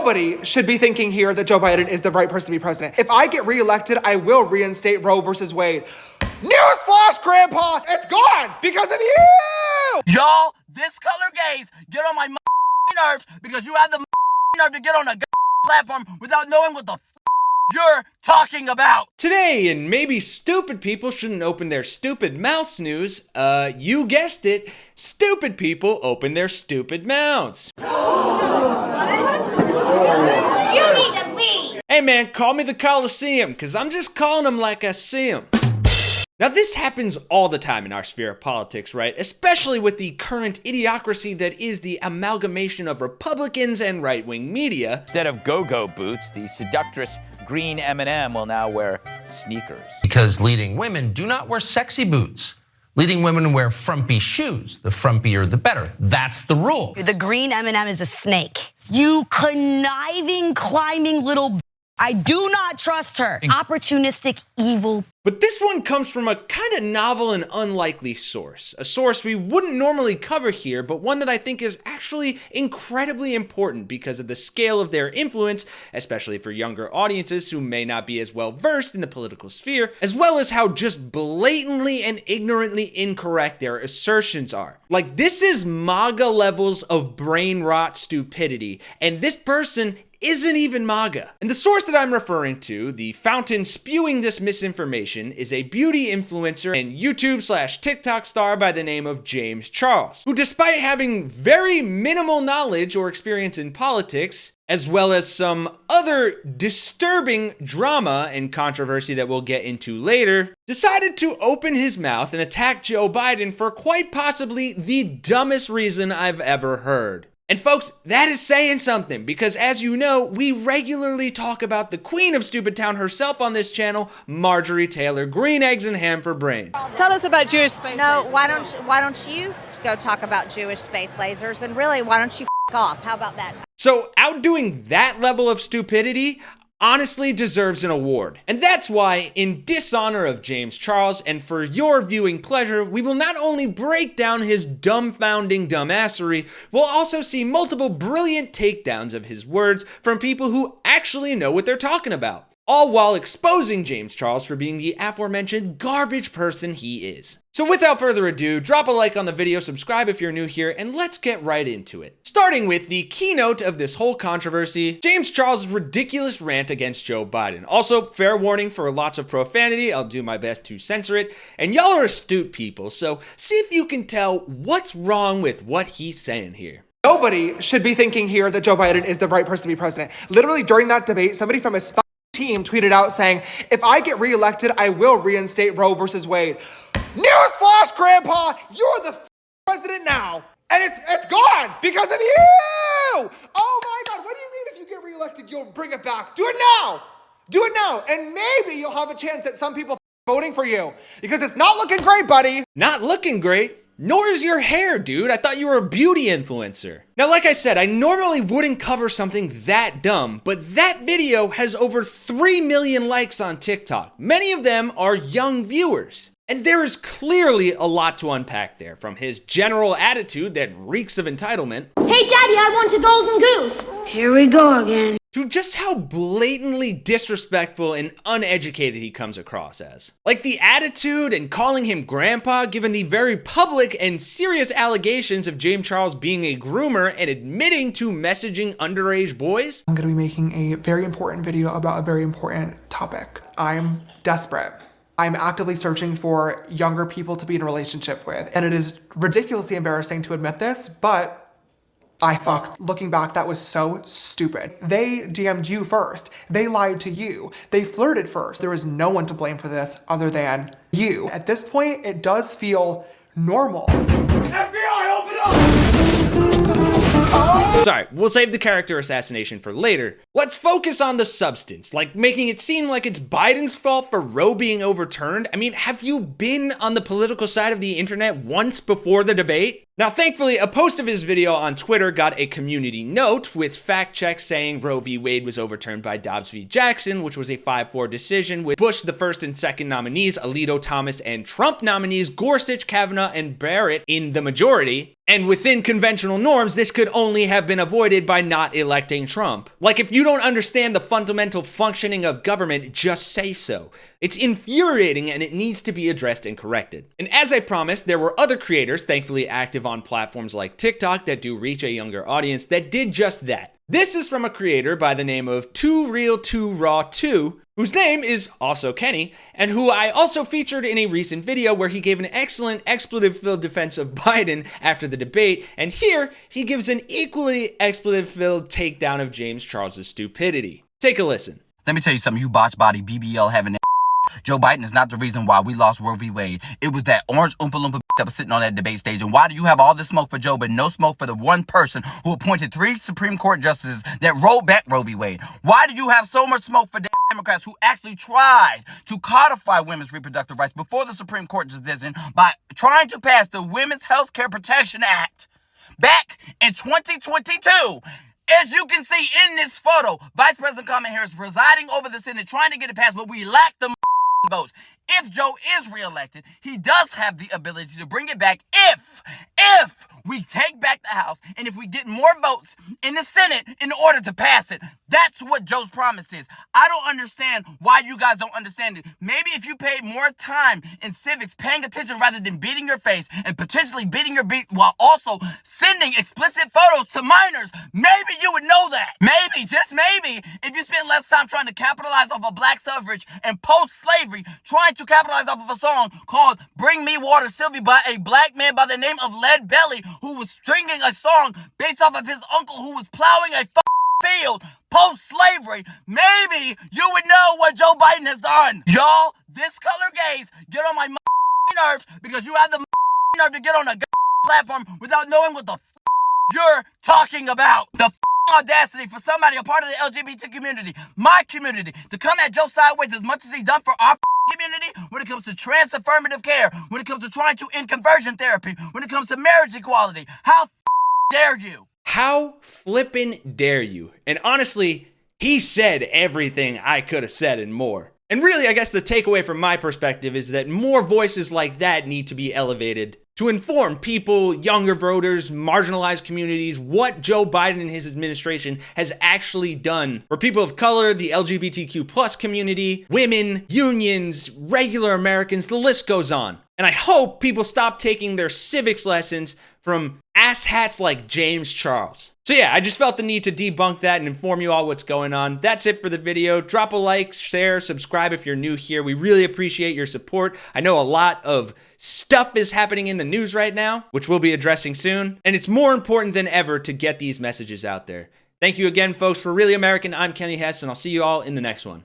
Nobody should be thinking here that Joe Biden is the right person to be president. If I get reelected, I will reinstate Roe versus Wade. Newsflash, Grandpa, it's gone because of you! Y'all, this color gaze get on my nerves because you have the nerve to get on a platform without knowing what the you're talking about. Today, and maybe stupid people shouldn't open their stupid mouths news, you guessed it, stupid people open their stupid mouths. You need to leave. Hey man, call me the Coliseum, cause I'm just calling them like I see them. Now this happens all the time in our sphere of politics, right? Especially with the current idiocracy that is the amalgamation of Republicans and right-wing media. Instead of go-go boots, the seductress green M&M will now wear sneakers. Because leading women do not wear sexy boots. Leading women wear frumpy shoes. The frumpier, the better. That's the rule. The green M&M is a snake. You conniving, climbing little I do not trust her. Opportunistic, evil. But this one comes from a kind of novel and unlikely source. A source we wouldn't normally cover here, but one that I think is actually incredibly important because of the scale of their influence, especially for younger audiences who may not be as well versed in the political sphere, as well as how just blatantly and ignorantly incorrect their assertions are. Like, this is MAGA levels of brain rot stupidity, and this person isn't even MAGA. And the source that I'm referring to, the fountain spewing this misinformation, is a beauty influencer and YouTube/TikTok star by the name of James Charles, who despite having very minimal knowledge or experience in politics, as well as some other disturbing drama and controversy that we'll get into later, decided to open his mouth and attack Joe Biden for quite possibly the dumbest reason I've ever heard. And folks, that is saying something, because as you know, we regularly talk about the queen of Stupid Town herself on this channel, Marjorie Taylor Greene, eggs and ham for brains. Tell us about Jewish space No, lasers. why don't you go talk about Jewish space lasers, and really, why don't you off? How about that? So outdoing that level of stupidity honestly deserves an award. And that's why, in dishonor of James Charles and for your viewing pleasure, we will not only break down his dumbfounding dumbassery, we'll also see multiple brilliant takedowns of his words from people who actually know what they're talking about. All while exposing James Charles for being the aforementioned garbage person he is. So without further ado, drop a like on the video, subscribe if you're new here, and let's get right into it. Starting with the keynote of this whole controversy, James Charles' ridiculous rant against Joe Biden. Also, fair warning for lots of profanity, I'll do my best to censor it, and y'all are astute people, so see if you can tell what's wrong with what he's saying here. Nobody should be thinking here that Joe Biden is the right person to be president. Literally during that debate, somebody from his team tweeted out saying, if I get reelected, I will reinstate Roe versus Wade. Newsflash, Grandpa, you're the president now, and it's gone because of you! Oh my God, what do you mean if you get reelected, you'll bring it back? Do it now! Do it now, and maybe you'll have a chance at some people voting for you, because it's not looking great, buddy. Not looking great? Nor is your hair, dude. I thought you were a beauty influencer. Now, like I said, I normally wouldn't cover something that dumb, but that video has over 3 million likes on TikTok. Many of them are young viewers. And there is clearly a lot to unpack there, from his general attitude that reeks of entitlement. Hey, Daddy, I want a golden goose. Here we go again. To just how blatantly disrespectful and uneducated he comes across as. Like the attitude and calling him grandpa, given the very public and serious allegations of James Charles being a groomer and admitting to messaging underage boys. I'm gonna be making a very important video about a very important topic. I'm desperate. I'm actively searching for younger people to be in a relationship with. And it is ridiculously embarrassing to admit this, but I fucked. Looking back, that was so stupid. They DM'd you first. They lied to you. They flirted first. There is no one to blame for this other than you. At this point, it does feel normal. FBI, open up! Sorry, we'll save the character assassination for later. Let's focus on the substance, like making it seem like it's Biden's fault for Roe being overturned. I mean, have you been on the political side of the internet once before the debate? Now, thankfully, a post of his video on Twitter got a community note with fact checks saying Roe v. Wade was overturned by Dobbs v. Jackson, which was a 5-4 decision with Bush, the first and second nominees, Alito, Thomas, and Trump nominees, Gorsuch, Kavanaugh, and Barrett in the majority. And within conventional norms, this could only have been avoided by not electing Trump. Like, if you don't understand the fundamental functioning of government, just say so. It's infuriating and it needs to be addressed and corrected. And as I promised, there were other creators, thankfully active on platforms like TikTok that do reach a younger audience, that did just that. This is from a creator by the name of 2Real2Raw2, whose name is also Kenny, and who I also featured in a recent video where he gave an excellent expletive-filled defense of Biden after the debate, and here he gives an equally expletive-filled takedown of James Charles' stupidity. Take a listen. Let me tell you something, you botch body BBL having that. Joe Biden is not the reason why we lost Roe v. Wade. It was that orange Oompa Loompa that was sitting on that debate stage. And why do you have all this smoke for Joe, but no smoke for the one person who appointed 3 Supreme Court justices that rolled back Roe v. Wade? Why do you have so much smoke for damn Democrats who actually tried to codify women's reproductive rights before the Supreme Court decision by trying to pass the Women's Health Care Protection Act back in 2022? As you can see in this photo, Vice President Kamala Harris presiding over the Senate, trying to get it passed, but we lack the votes. If Joe is reelected, he does have the ability to bring it back if we take back the House and if we get more votes in the Senate in order to pass it. That's what Joe's promise is. I don't understand why you guys don't understand it. Maybe if you paid more time in civics, paying attention rather than beating your face and potentially beating your beat while also sending explicit photos to minors, maybe you would know that. Maybe, just maybe, if you spend less time trying to capitalize off of black suffrage and post-slavery, trying to capitalize off of a song called Bring Me Water, Sylvie, by a black man by the name of Lead Belly, who was singing a song based off of his uncle who was plowing a field post-slavery, maybe you would know what Joe Biden has done. Y'all, this color gays get on my nerves because you have the nerve to get on a platform without knowing what the you're talking about. The audacity for somebody, a part of the LGBT community, my community, to come at Joe sideways as much as he's done for our community when it comes to trans affirmative care, when it comes to trying to end conversion therapy, when it comes to marriage equality. How dare you? How flippin' dare you? And honestly, he said everything I could have said and more. And really, I guess the takeaway from my perspective is that more voices like that need to be elevated to inform people, younger voters, marginalized communities, what Joe Biden and his administration has actually done for people of color, the LGBTQ plus community, women, unions, regular Americans, the list goes on. And I hope people stop taking their civics lessons from asshats like James Charles. So yeah, I just felt the need to debunk that and inform you all what's going on. That's it for the video. Drop a like, share, subscribe if you're new here. We really appreciate your support. I know a lot of stuff is happening in the news right now, which we'll be addressing soon. And it's more important than ever to get these messages out there. Thank you again, folks. For Really American, I'm Kenny Hess, and I'll see you all in the next one.